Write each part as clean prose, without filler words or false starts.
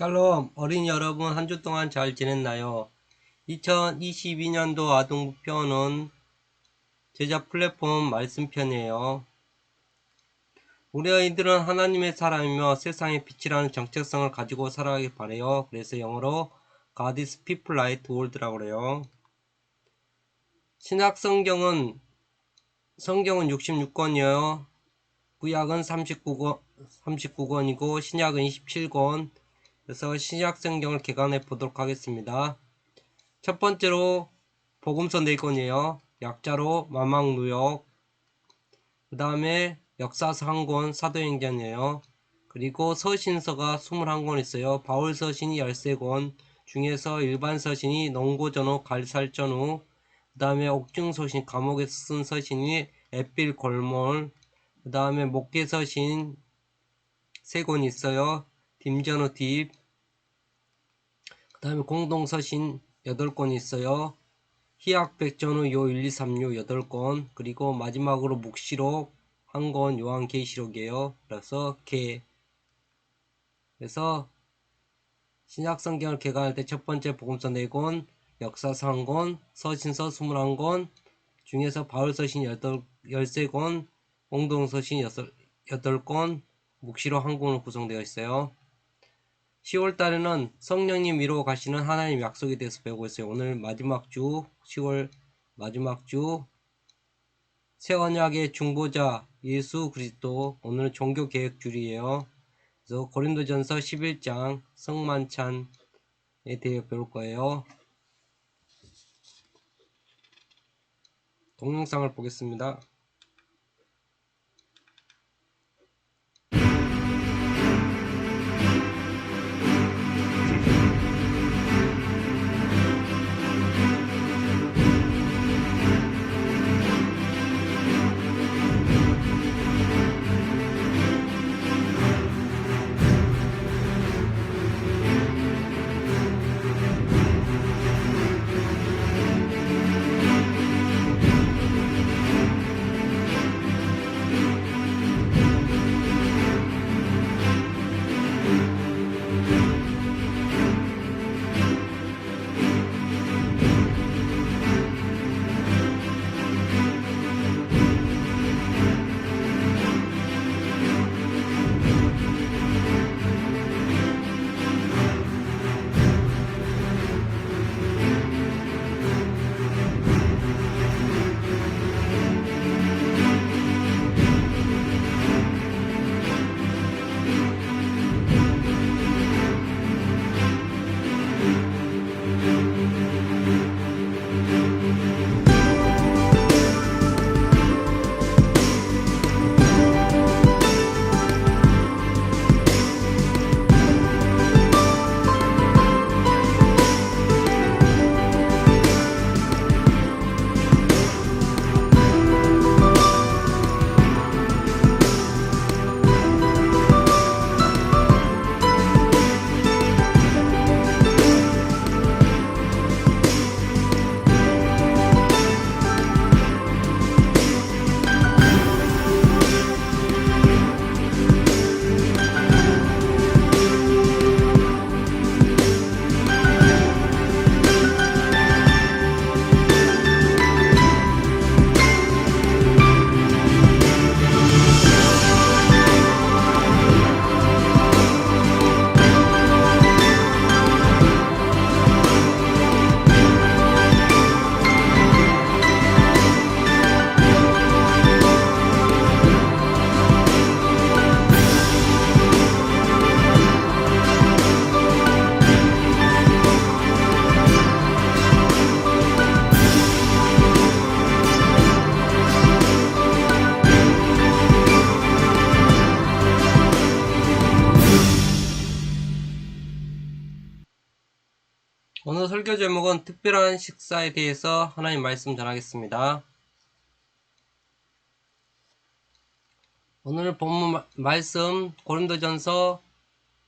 샬롬, 어린이 여러분 한 주 동안 잘 지냈나요? 2022년도 아동부편은 제자 플랫폼 말씀편이에요. 우리 아이들은 하나님의 사람이며 세상의 빛이라는 정체성을 가지고 살아가길 바래요. 그래서 영어로 God is people light world라고 그래요. 신약 성경은 66권이에요. 구약은 39권이고 신약은 27권. 그래서 신약 성경을 개관해 보도록 하겠습니다. 첫 번째로 복음서 4권이에요. 약자로 마망누역, 그 다음에 역사서 1권 사도행전이에요. 그리고 서신서가 21권 있어요. 바울 서신이 13권 중에서 일반 서신이 농고전후, 갈살전후, 그 다음에 옥중서신, 감옥에서 쓴 서신이 에필 골몰, 그 다음에 목계서신 3권 있어요. 딤전후 딥, 그 다음에 공동서신 8권 있어요. 희약백전후 요 1, 2, 3, 요 8권, 그리고 마지막으로 묵시록 1권, 요한계시록이에요. 그래서 그래서 신약성경을 개관할 때 첫 번째 복음서 4권, 역사서 1권, 서신서 21권 중에서 바울서신 13권, 공동서신 8권, 묵시록 1권으로 구성되어 있어요. 10월달에는 성령님 위로 가시는 하나님 약속에 대해서 배우고 있어요. 오늘 마지막 주, 10월 마지막 주, 새 언약의 중보자 예수 그리스도. 오늘은 종교 개혁 주일이에요. 그래서 고린도전서 11장 성만찬에 대해 배울 거예요. 동영상을 보겠습니다. 오늘 설교 제목은 특별한 식사에 대해서 하나님 말씀 전하겠습니다. 오늘 본문 말씀 고린도전서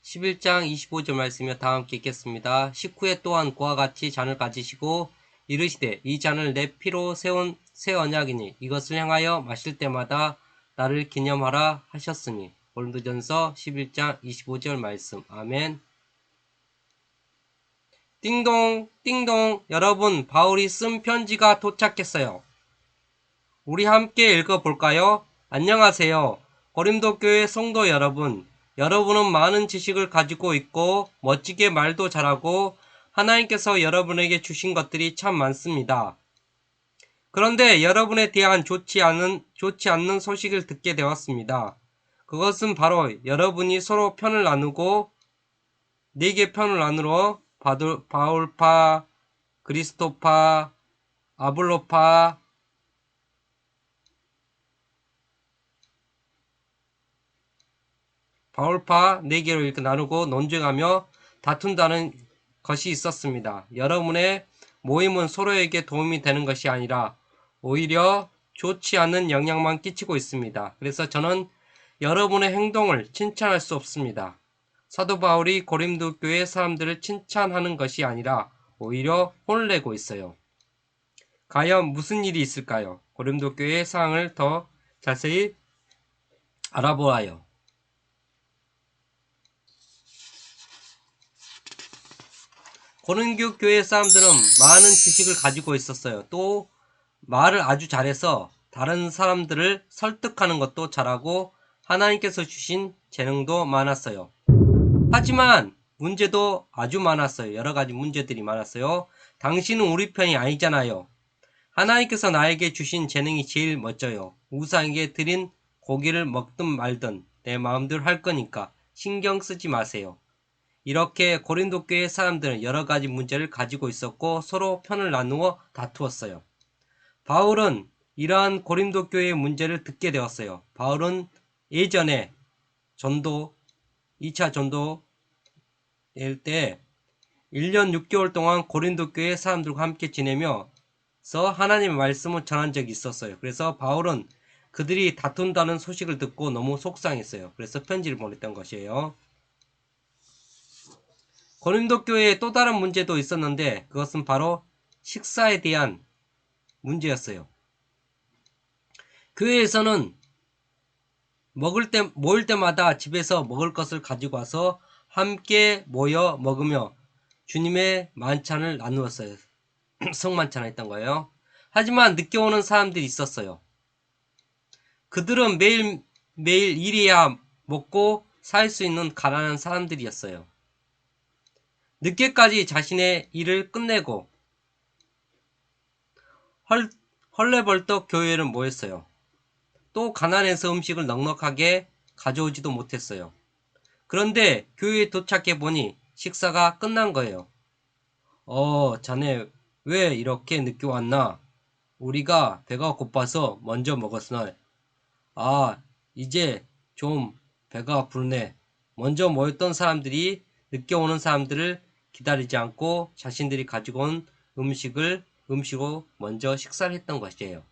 11장 25절 말씀이며 다 함께 읽겠습니다. 식후에 또한 그와 같이 잔을 가지시고 이르시되 이 잔을 내 피로 세운 새 언약이니 이것을 향하여 마실 때마다 나를 기념하라 하셨으니. 고린도전서 11장 25절 말씀. 아멘. 띵동, 띵동. 여러분, 바울이 쓴 편지가 도착했어요. 우리 함께 읽어볼까요? 안녕하세요. 고린도 교회 성도 여러분. 여러분은 많은 지식을 가지고 있고 멋지게 말도 잘하고 하나님께서 여러분에게 주신 것들이 참 많습니다. 그런데 여러분에 대한 좋지 않는 소식을 듣게 되었습니다. 그것은 바로 여러분이 서로 편을 나누고 네 개 편을 나누어 바울파, 그리스도파, 아볼로파, 바울파 4개로 이렇게 나누고 논쟁하며 다툰다는 것이 있었습니다. 여러분의 모임은 서로에게 도움이 되는 것이 아니라 오히려 좋지 않은 영향만 끼치고 있습니다. 그래서 저는 여러분의 행동을 칭찬할 수 없습니다. 사도 바울이 고린도 교회 사람들을 칭찬하는 것이 아니라 오히려 혼을 내고 있어요. 과연 무슨 일이 있을까요? 고린도 교회의 상황을 더 자세히 알아보아요. 고린도 교회 사람들은 많은 지식을 가지고 있었어요. 또 말을 아주 잘해서 다른 사람들을 설득하는 것도 잘하고 하나님께서 주신 재능도 많았어요. 하지만 문제도 아주 많았어요. 여러 가지 문제들이 많았어요. 당신은 우리 편이 아니잖아요. 하나님께서 나에게 주신 재능이 제일 멋져요. 우상에게 드린 고기를 먹든 말든 내 마음대로 할 거니까 신경 쓰지 마세요. 이렇게 고린도 교회 사람들은 여러 가지 문제를 가지고 있었고 서로 편을 나누어 다투었어요. 바울은 이러한 고린도 교회의 문제를 듣게 되었어요. 바울은 예전에 2차 전도일 때 1년 6개월 동안 고린도 교회 사람들과 함께 지내면서 하나님의 말씀을 전한 적이 있었어요. 그래서 바울은 그들이 다툰다는 소식을 듣고 너무 속상했어요. 그래서 편지를 보냈던 것이에요. 고린도 교회에 또 다른 문제도 있었는데 그것은 바로 식사에 대한 문제였어요. 교회에서는 모일 때마다 집에서 먹을 것을 가지고 와서 함께 모여 먹으며 주님의 만찬을 나누었어요. 성만찬을 했던 거예요. 하지만 늦게 오는 사람들이 있었어요. 그들은 매일 일해야 먹고 살 수 있는 가난한 사람들이었어요. 늦게까지 자신의 일을 끝내고 헐레벌떡 교회를 모였어요. 또 가난해서 음식을 넉넉하게 가져오지도 못했어요. 그런데 교회에 도착해 보니 식사가 끝난 거예요. 자네 왜 이렇게 늦게 왔나? 우리가 배가 고파서 먼저 먹었으나 이제 좀 배가 부르네. 먼저 모였던 사람들이 늦게 오는 사람들을 기다리지 않고 자신들이 가지고 온 음식으로 먼저 식사를 했던 것이에요.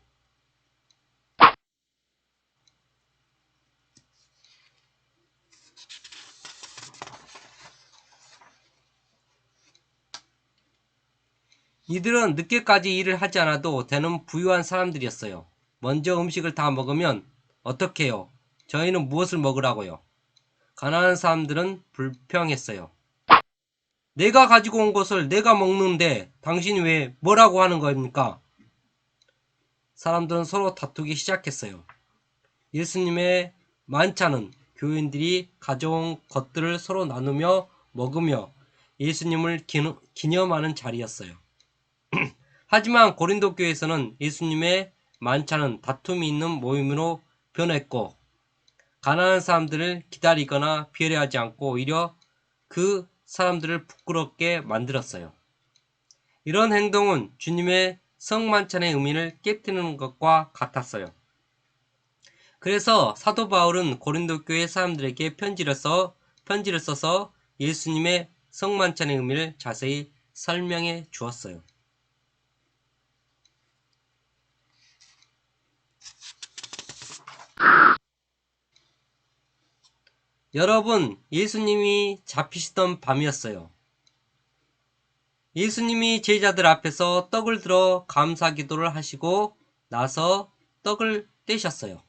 이들은 늦게까지 일을 하지 않아도 되는 부유한 사람들이었어요. 먼저 음식을 다 먹으면 어떻게 해요? 저희는 무엇을 먹으라고요? 가난한 사람들은 불평했어요. 내가 가지고 온 것을 내가 먹는데 당신이 왜 뭐라고 하는 겁니까? 사람들은 서로 다투기 시작했어요. 예수님의 만찬은 교인들이 가져온 것들을 서로 나누며 먹으며 예수님을 기념하는 자리였어요. 하지만 고린도 교회에서는 예수님의 만찬은 다툼이 있는 모임으로 변했고 가난한 사람들을 기다리거나 배려하지 않고 오히려 그 사람들을 부끄럽게 만들었어요. 이런 행동은 주님의 성만찬의 의미를 깨뜨리는 것과 같았어요. 그래서 사도 바울은 고린도 교회 사람들에게 편지를 써서 예수님의 성만찬의 의미를 자세히 설명해 주었어요. 여러분, 예수님이 잡히시던 밤이었어요. 예수님이 제자들 앞에서 떡을 들어 감사 기도를 하시고 나서 떡을 떼셨어요.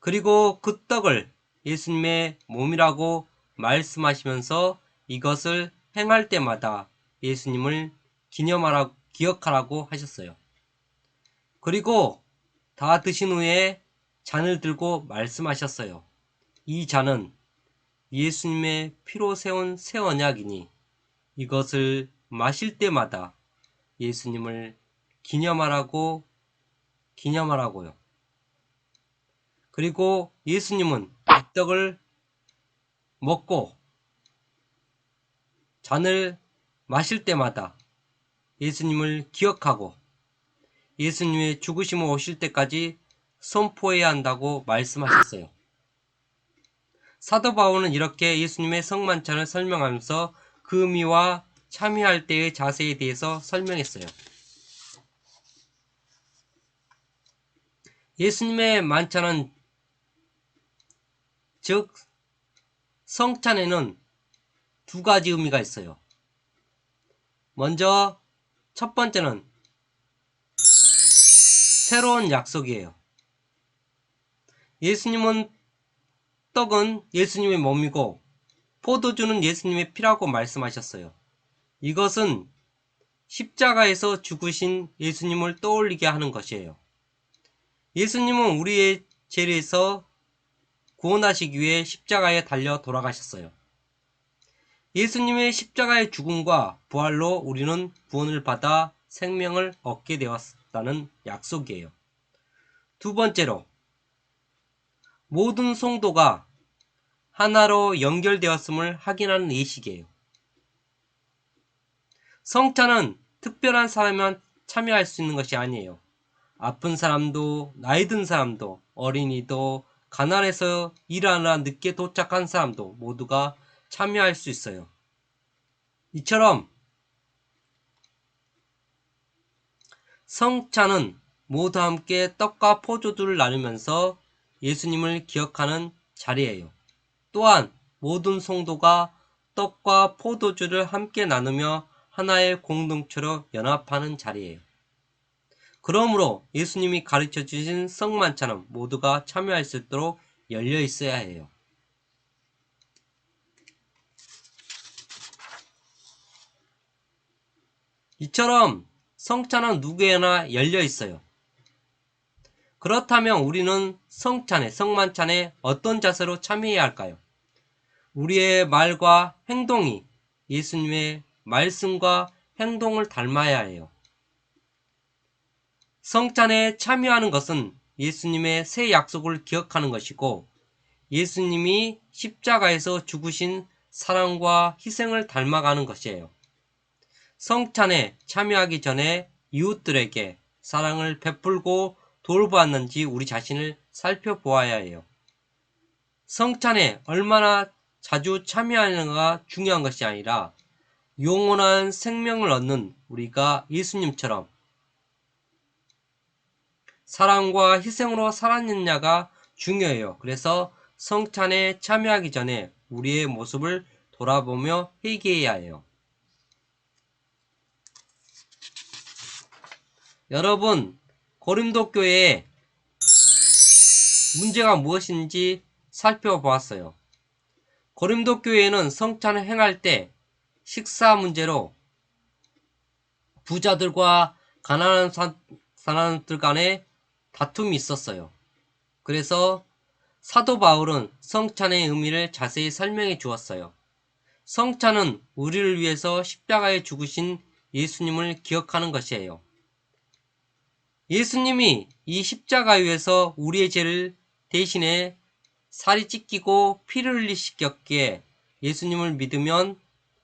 그리고 그 떡을 예수님의 몸이라고 말씀하시면서 이것을 행할 때마다 예수님을 기억하라고 하셨어요. 그리고 다 드신 후에 잔을 들고 말씀하셨어요. 이 잔은 예수님의 피로 세운 새 언약이니 이것을 마실 때마다 예수님을 기념하라고요. 그리고 예수님은 이 떡을 먹고 잔을 마실 때마다 예수님을 기억하고 예수님의 죽으심을 오실 때까지 선포해야 한다고 말씀하셨어요. 사도 바울은 이렇게 예수님의 성만찬을 설명하면서 그 의미와 참여할 때의 자세에 대해서 설명했어요. 예수님의 만찬은 즉 성찬에는 두 가지 의미가 있어요. 먼저 첫 번째는 새로운 약속이에요. 떡은 예수님의 몸이고 포도주는 예수님의 피라고 말씀하셨어요. 이것은 십자가에서 죽으신 예수님을 떠올리게 하는 것이에요. 예수님은 우리의 죄에서 구원하시기 위해 십자가에 달려 돌아가셨어요. 예수님의 십자가의 죽음과 부활로 우리는 구원을 받아 생명을 얻게 되었다는 약속이에요. 두 번째로, 모든 성도가 하나로 연결되었음을 확인하는 예식이에요. 성찬은 특별한 사람만 참여할 수 있는 것이 아니에요. 아픈 사람도, 나이 든 사람도, 어린이도, 가난해서 일하느라 늦게 도착한 사람도 모두가 참여할 수 있어요. 이처럼 성찬은 모두 함께 떡과 포도주를 나누면서 예수님을 기억하는 자리예요. 또한 모든 성도가 떡과 포도주를 함께 나누며 하나의 공동체로 연합하는 자리예요. 그러므로 예수님이 가르쳐 주신 성만찬은 모두가 참여할 수 있도록 열려 있어야 해요. 이처럼 성찬은 누구에나 열려 있어요. 그렇다면 우리는 성만찬에 어떤 자세로 참여해야 할까요? 우리의 말과 행동이 예수님의 말씀과 행동을 닮아야 해요. 성찬에 참여하는 것은 예수님의 새 약속을 기억하는 것이고 예수님이 십자가에서 죽으신 사랑과 희생을 닮아가는 것이에요. 성찬에 참여하기 전에 이웃들에게 사랑을 베풀고 돌보았는지 우리 자신을 살펴보아야 해요. 성찬에 얼마나 자주 참여하는가가 중요한 것이 아니라 영원한 생명을 얻는 우리가 예수님처럼 사랑과 희생으로 살았느냐가 중요해요. 그래서 성찬에 참여하기 전에 우리의 모습을 돌아보며 회개해야 해요. 여러분, 고린도 교회에 문제가 무엇인지 살펴보았어요. 고린도 교회에는 성찬을 행할 때 식사 문제로 부자들과 가난한 사람들 간에 다툼이 있었어요. 그래서 사도 바울은 성찬의 의미를 자세히 설명해 주었어요. 성찬은 우리를 위해서 십자가에 죽으신 예수님을 기억하는 것이에요. 예수님이 이 십자가 위에서 우리의 죄를 대신해 살이 찢기고 피를 흘리셨기에 예수님을 믿으면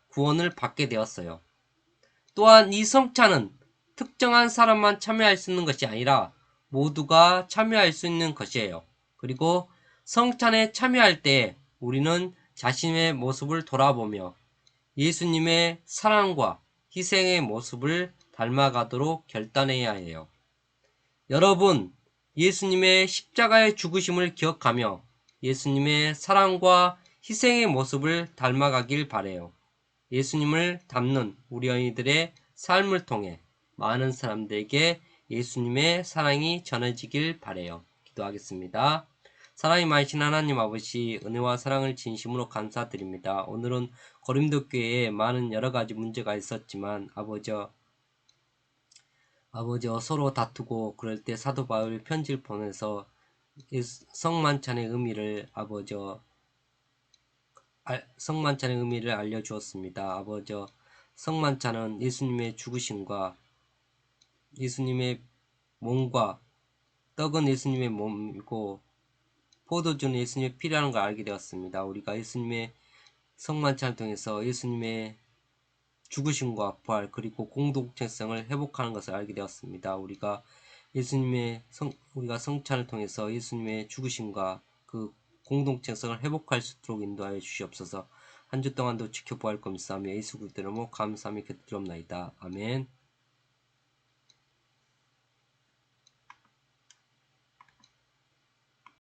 구원을 받게 되었어요. 또한 이 성찬은 특정한 사람만 참여할 수 있는 것이 아니라 모두가 참여할 수 있는 것이에요. 그리고 성찬에 참여할 때 우리는 자신의 모습을 돌아보며 예수님의 사랑과 희생의 모습을 닮아가도록 결단해야 해요. 여러분, 예수님의 십자가의 죽으심을 기억하며 예수님의 사랑과 희생의 모습을 닮아가길 바래요. 예수님을 닮는 우리 어린이들의 삶을 통해 많은 사람들에게 예수님의 사랑이 전해지길 바래요. 기도하겠습니다. 사랑이 많으신 하나님 아버지, 은혜와 사랑을 진심으로 감사드립니다. 오늘은 고린도 교회에 많은 여러 가지 문제가 있었지만 아버지와 서로 다투고 그럴 때 사도 바울이 편지를 보내서 성만찬의 의미를 성만찬의 의미를 알려주었습니다. 성만찬은 예수님의 죽으심과 예수님의 몸과 떡은 예수님의 몸이고 포도주는 예수님의 피라는 걸 알게 되었습니다. 우리가 예수님의 성만찬을 통해서 예수님의 죽으심과 부활 그리고 공동체성을 회복하는 것을 알게 되었습니다. 우리가 성찬을 통해서 예수님의 죽으심과 그 공동체성을 회복할 수 있도록 인도하여 주시옵소서. 한 주 동안도 지켜보아 할 겁니다. 예수 그리스도 이름으로 감사함이 곁들옵나이다. 아멘.